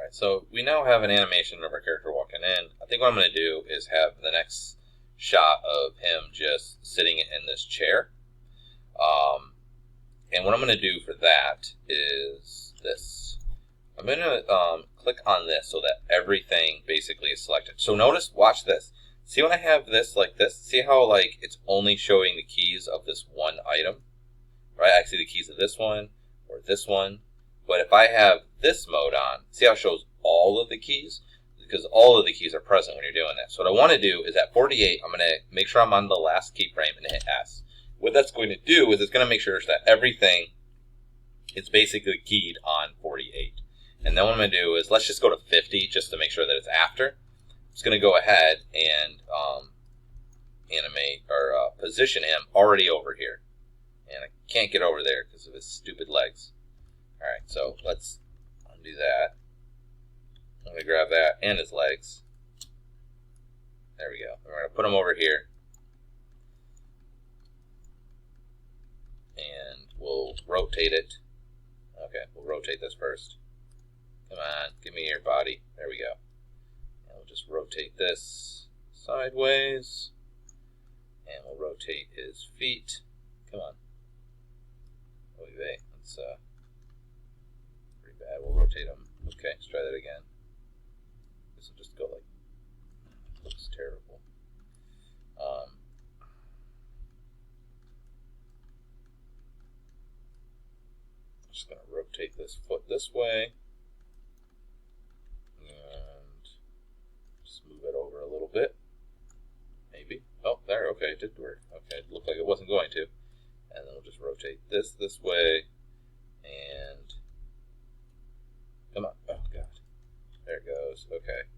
Alright, so we now have an animation of our character walking in. I think what I'm going to do is have the next shot of him just sitting in this chair. And what I'm going to do for that is this. I'm going to click on this so that everything basically is selected. So notice, watch this. See when I have this like this? See how like it's only showing the keys of this one item? Right? I see the keys of this one or this one. But if I have this mode on, see how it shows all of the keys? Because all of the keys are present when you're doing that. So what I want to do is at 48, I'm going to make sure I'm on the last keyframe and hit S. What that's going to do is it's going to make sure that everything is basically keyed on 48. And then what I'm going to do is, let's just go to 50 just to make sure that it's after. I'm just going to go ahead and animate or position him already over here. And I can't get over there because of his stupid legs. Alright, so let's undo that. I'm going to grab that and his legs. There we go. We're going to put him over here. And we'll rotate it. Okay, we'll rotate this first. Come on, give me your body. There we go. And we'll just rotate this sideways. And we'll rotate his feet. Come on. Oy vey. That's pretty bad. We'll rotate them. Okay, let's try that again. This will just go like, looks terrible. Just going to rotate this foot this way. And just move it over a little bit. Maybe. Oh, there. Okay, it did work. Okay, it looked like it wasn't going to. And then we'll just rotate this way. And come on. Oh, God. There it goes. Okay.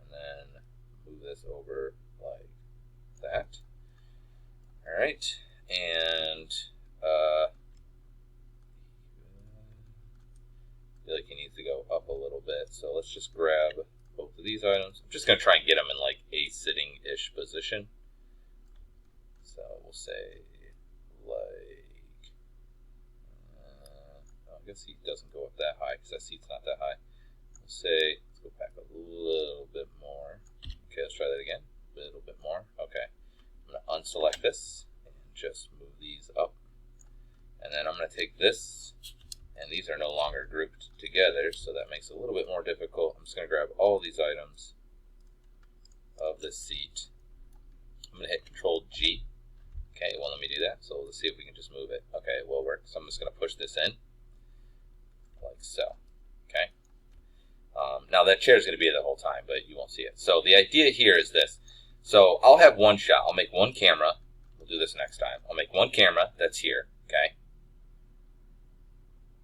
And then move this over like that. All right. And I feel like he needs to go up a little bit. So let's just grab both of these items. I'm just going to try and get them in like a sitting-ish position. So we'll say like, I guess he doesn't go up that high because that seat's not that high. We'll say, let's go back a little bit more. Okay, let's try that again. A little bit more. Okay. I'm going to unselect this and just move these up. And then I'm going to take this, and these are no longer grouped together, so that makes it a little bit more difficult. I'm just going to grab all these items of this seat. I'm going to hit Control G. Okay, it won't let me do that, so let's see if we can just move it. Okay, it will work. So I'm just going to push this in, like so. Okay. Now that chair is going to be there the whole time, but you won't see it. So the idea here is this. So I'll have one shot. I'll make one camera. We'll do this next time. I'll make one camera that's here. Okay.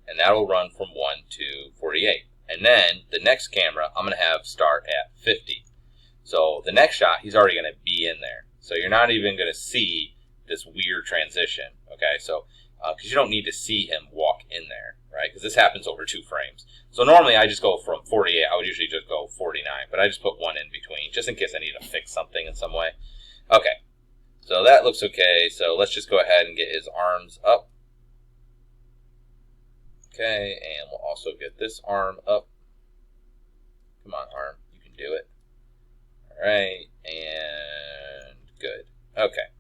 And that will run from 1 to 48. And then the next camera, I'm going to have start at 50. So the next shot, he's already going to be in there. So you're not even going to see this weird transition. Okay, so because you don't need to see him walk in there, right? Because this happens over 2 frames. So normally I just go from 48. I would usually just go 49, but I just put 1 in between just in case I need to fix something in some way. Okay, so that looks okay. So let's just go ahead and get his arms up. Okay, and we'll also get this arm up. Come on, arm. You can do it. All right, and good. Okay,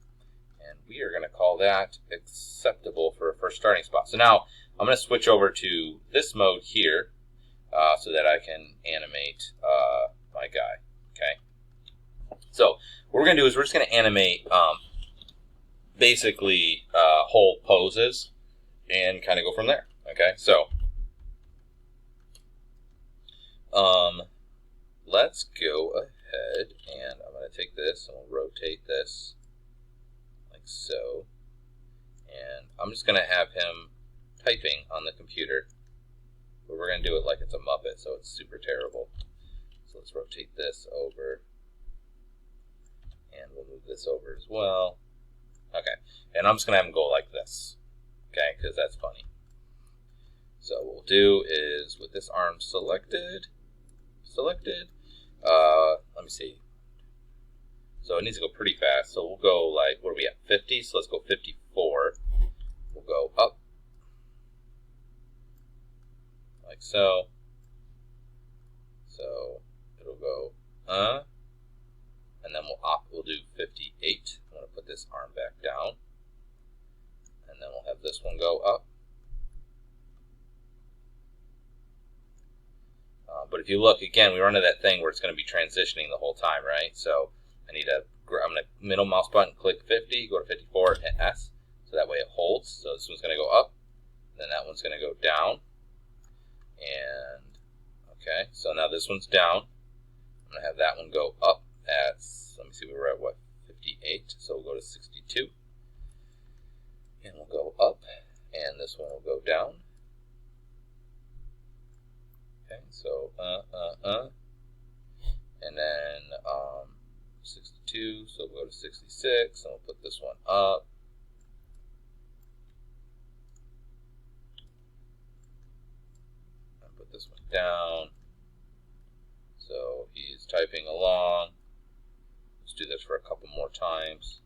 and we are going to call that acceptable for a first starting spot. So now I'm going to switch over to this mode here so that I can animate my guy. Okay, so what we're going to do is we're just going to animate basically whole poses and kind of go from there. Okay, so let's go ahead and I'm going to take this and we'll rotate this like so. And I'm just going to have him typing on the computer. But we're going to do it like it's a Muppet, so it's super terrible. So let's rotate this over. And we'll move this over as well. Okay, and I'm just going to have him go like this. Okay, because that's funny. So what we'll do is with this arm selected, let me see. So it needs to go pretty fast. So we'll go like, what are we at, 50? So let's go 54. We'll go up, like so. But if you look again, we run into that thing where it's going to be transitioning the whole time, right? So I'm going to middle mouse button, click 50, go to 54, hit S. So that way it holds. So this one's going to go up, then that one's going to go down. And okay, so now this one's down. I'm going to have that one go up at, let me see, we were at what, 58. So we'll go to 62. And we'll go up, and this one will go down. Okay, so and then 62, so we'll go to 66, and we'll put this one up. And put this one down. So he's typing along. Let's do this for a couple more times.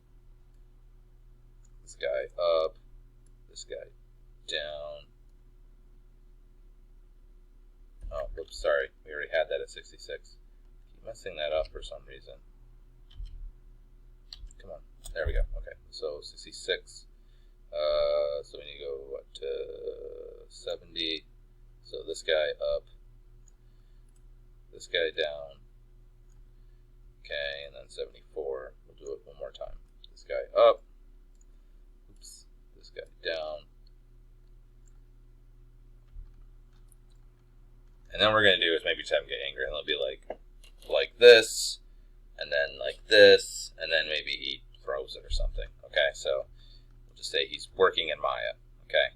This guy up, this guy down. Oh, oops, sorry. We already had that at 66. Keep messing that up for some reason. Come on. There we go. Okay, so 66. So we need to go, what, to 70. So this guy up, this guy down. Okay, and then 74. We'll do it one more time. This guy up. Oops. This guy down. And then what we're going to do is maybe just have him get angry, and it'll be like this, and then like this, and then maybe he throws it or something. Okay, so we'll just say he's working in Maya. Okay,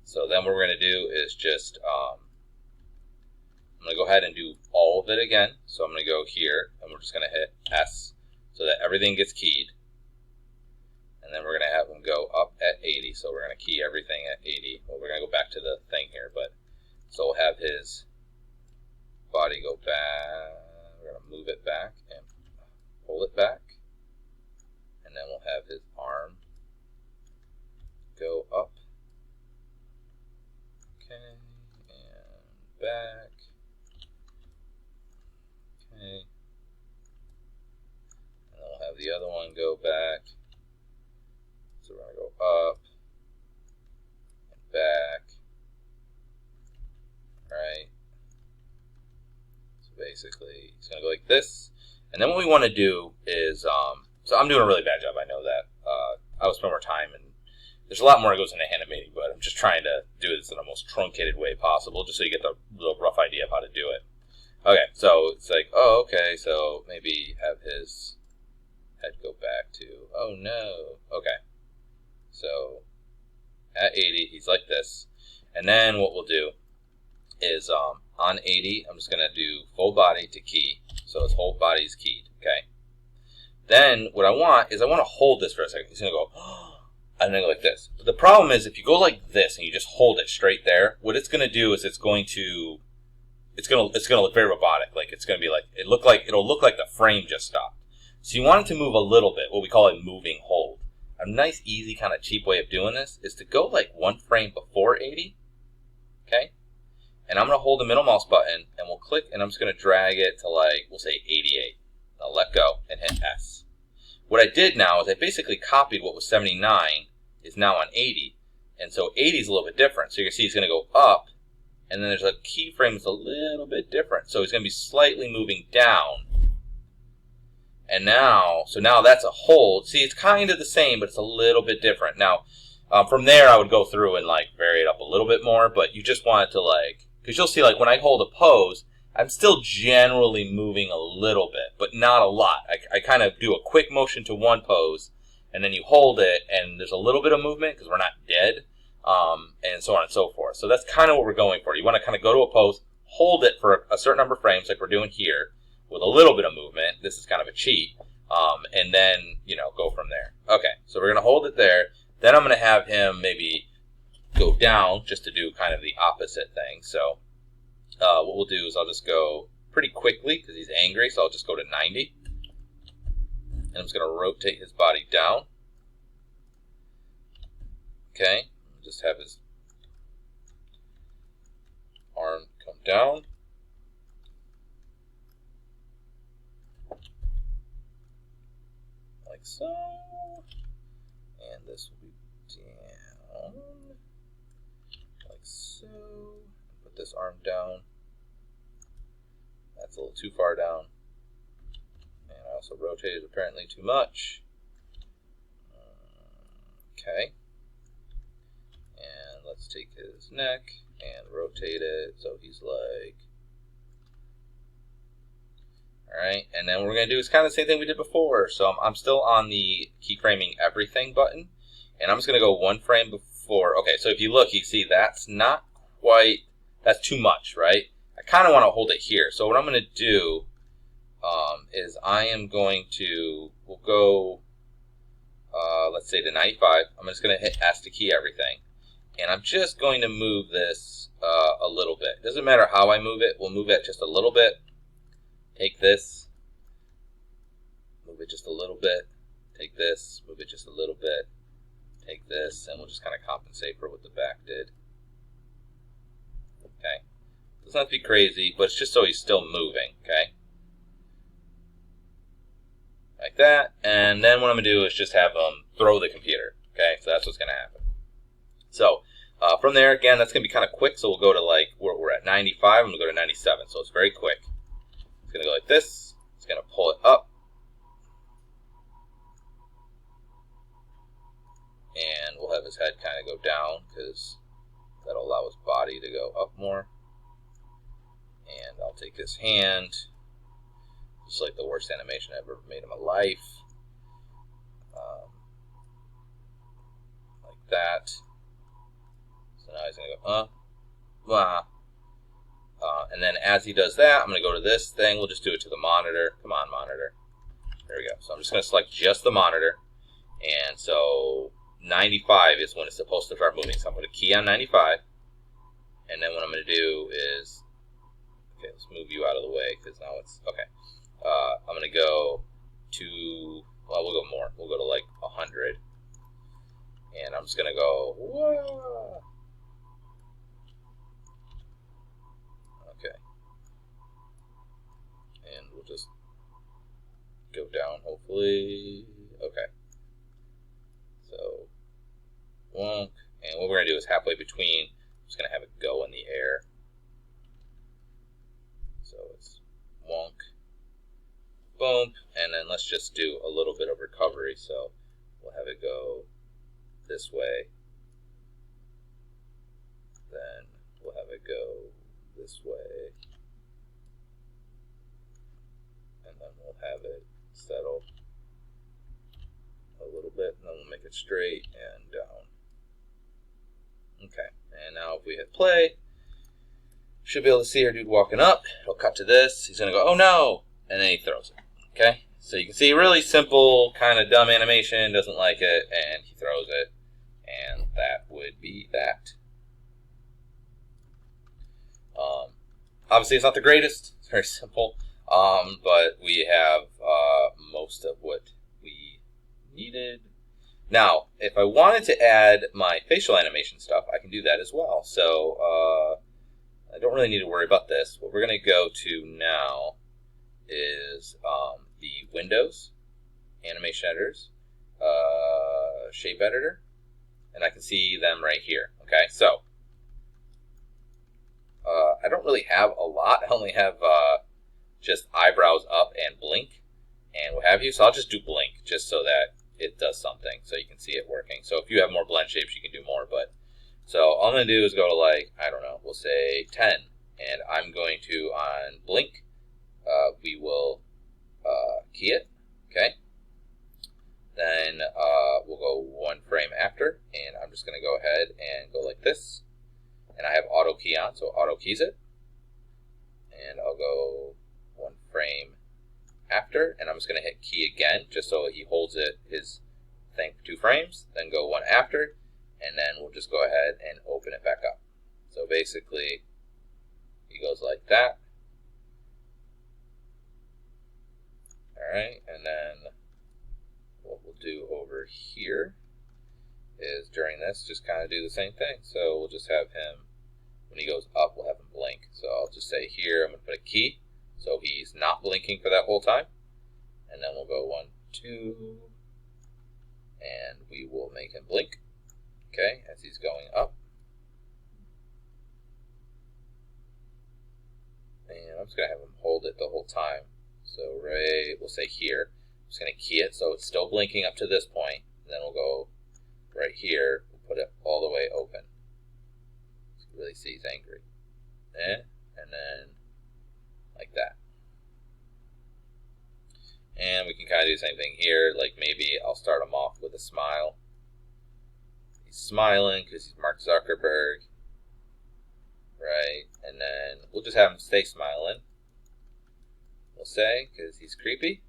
so then what we're going to do is just, I'm going to go ahead and do all of it again. So I'm going to go here, and we're just going to hit S so that everything gets keyed. And then we're going to have him go up at 80. So we're going to key everything at 80. Well, we're going to go back to the thing here, but so we'll have his body go back. We're going to move it back and pull it back. And then we'll have his arm go up. Okay, and back. Okay. And then we'll have the other one go back. So we're going to go up and back. Right. So basically, he's going to go like this. And then what we want to do is, so I'm doing a really bad job, I know that. I will spend more time, and there's a lot more that goes into animating, but I'm just trying to do this in the most truncated way possible, just so you get the real rough idea of how to do it. Okay, so it's like, oh, okay, so maybe have his head go back to, oh no. Okay, so at 80, he's like this. And then what we'll do is on 80, I'm just going to do full body to key. So his whole body is keyed, okay? Then what I want is I want to hold this for a second. He's going to go, oh, and then go like this. But the problem is if you go like this and you just hold it straight there, what it's going to do is it's going to look very robotic. Like it's going to be like, it'll look like the frame just stopped. So you want it to move a little bit, what we call a moving hold. A nice, easy, kind of cheap way of doing this is to go like one frame before 80, okay? And I'm going to hold the middle mouse button, and we'll click, and I'm just going to drag it to, like, we'll say 88. I'll let go and hit S. What I did now is I basically copied what was 79 is now on 80. And so 80 is a little bit different. So you can see he's going to go up, and then there's a keyframe that's a little bit different. So he's going to be slightly moving down. And now, so now that's a hold. See, it's kind of the same, but it's a little bit different. Now, from there, I would go through and, like, vary it up a little bit more, but you just want it to, like, because you'll see, like, when I hold a pose, I'm still generally moving a little bit, but not a lot. I kind of do a quick motion to one pose, and then you hold it, and there's a little bit of movement because we're not dead, and so on and so forth. So that's kind of what we're going for. You want to kind of go to a pose, hold it for a certain number of frames, like we're doing here, with a little bit of movement. This is kind of a cheat, and then, go from there. Okay, so we're going to hold it there. Then I'm going to have him maybe go down just to do kind of the opposite thing. So what we'll do is I'll just go pretty quickly because he's angry, so I'll just go to 90. And I'm just going to rotate his body down. Okay, just have his arm come down. Like so. And this will be down. Like so. Put this arm down. That's a little too far down. And I also rotated apparently too much. Okay. And let's take his neck and rotate it so he's like... Alright, and then what we're going to do is kind of the same thing we did before. So I'm still on the keyframing everything button. And I'm just going to go one frame before. Okay, so if you look, you see that's not quite, that's too much, right? I kind of want to hold it here. So what I'm going to do is I am going to, we'll go, let's say to 95. I'm just going to hit S to key everything. And I'm just going to move this a little bit. Doesn't matter how I move it. We'll move it just a little bit. Take this, move it just a little bit. Take this, move it just a little bit. Take this, and we'll just kind of compensate for what the back did. Okay. Doesn't have to be crazy, but it's just so he's still moving, okay? Like that. And then what I'm going to do is just have him throw the computer, okay? So that's what's going to happen. So from there, again, that's going to be kind of quick. So we'll go to like, we're at 95, I'm going to go to 97. So it's very quick. It's going to go like this. It's going to pull it up. And we'll have his head kind of go down because that'll allow his body to go up more. And I'll take his hand. Just like the worst animation I ever made in my life. Like that. So now he's going to go, and then as he does that, I'm going to go to this thing. We'll just do it to the monitor. Come on, monitor. There we go. So I'm just going to select just the monitor. And so 95 is when it's supposed to start moving. So I'm going to key on 95. And then what I'm going to do is, okay, let's move you out of the way because now it's, okay. I'm going to go to, well, we'll go more. We'll go to like 100. And I'm just going to go, whoa. Okay. And we'll just go down, hopefully. Okay. So, wonk. And what we're going to do is halfway between, I'm just going to have it go in the air. So it's wonk, boom, and then let's just do a little bit of recovery. So we'll have it go this way. Then we'll have it go this way. And then we'll have it settle a little bit, and then we'll make it straight and down. Okay, and now if we hit play, should be able to see our dude walking up. It'll cut to this. He's going to go, oh no! And then he throws it. Okay? So you can see really simple, kind of dumb animation. Doesn't like it, and he throws it. And that would be that. Obviously, it's not the greatest. It's very simple. But we have most of what we needed. Now, if I wanted to add my facial animation stuff, I can do that as well. So I don't really need to worry about this. What we're going to go to now is the Windows, Animation Editors, Shape Editor, and I can see them right here. Okay, so I don't really have a lot. I only have just eyebrows up and blink and what have you. So I'll just do blink just so that it does something so you can see it working. So if you have more blend shapes, you can do more. But so all I'm going to do is go to like, I don't know, we'll say 10. And I'm going to, on blink, we will key it. Okay. Then we'll go one frame after. And I'm just going to go ahead and go like this. And I have auto key on, so auto keys it. And I'll go one frame after, and I'm just going to hit key again, just so he holds it, his thing for 2 frames, then go one after, and then we'll just go ahead and open it back up. So basically, he goes like that. Alright, and then what we'll do over here is during this, just kind of do the same thing. So we'll just have him, when he goes up, we'll have him blink. So I'll just say here, I'm going to put a key, so he's not blinking for that whole time. And then we'll go 1, 2, and we will make him blink, okay, as he's going up. And I'm I'm just going to have him hold it the whole time. So we'll say here. I'm just going to key it so it's still blinking up to this point. And then we'll go right here. We'll put it all the way open. So you really see he's angry. And then like that. And we can kind of do the same thing here. Like maybe I'll start him off with a smile. He's smiling because he's Mark Zuckerberg. Right? And then we'll just have him stay smiling. We'll say, because he's creepy.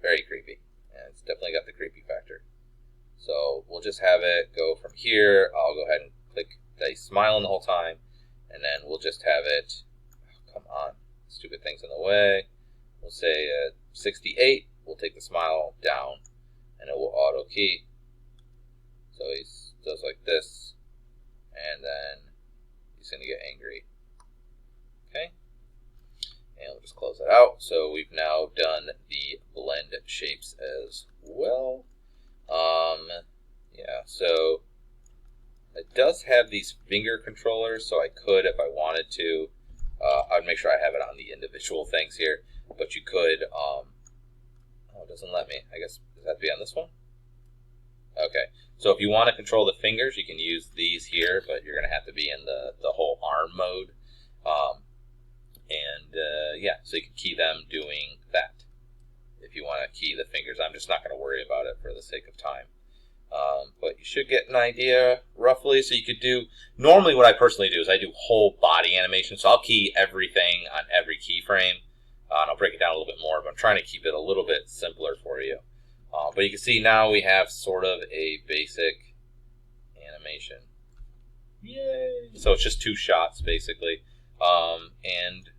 Very creepy. And it's definitely got the creepy factor. So we'll just have it go from here. I'll go ahead and click that he's smiling the whole time. And then we'll just have it, oh, come on, stupid things in the way. We'll say 68. We'll take the smile down. And it will auto key. So he does like this. And then he's going to get angry. Okay. And we'll just close that out. So we've now done the blend shapes as well. Yeah, so it does have these finger controllers, so I could, if I wanted to, I'd make sure I have it on the individual things here. But you could, oh, it doesn't let me. I guess, does that have to be on this one? Okay, so if you want to control the fingers, you can use these here, but you're going to have to be in the whole arm mode. Yeah, so you can key them doing that. If you want to key the fingers, I'm just not going to worry about it for the sake of time. But you should get an idea roughly. So you could do, normally what I personally do is I do whole body animation. So I'll key everything on every keyframe. And I'll break it down a little bit more, but I'm trying to keep it a little bit simpler for you. But you can see now we have sort of a basic animation. Yay! So it's just 2 shots basically. And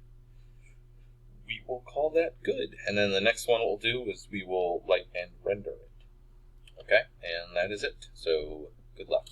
we will call that good. And then the next one we'll do is we will light and render it. Okay, and that is it. So good luck.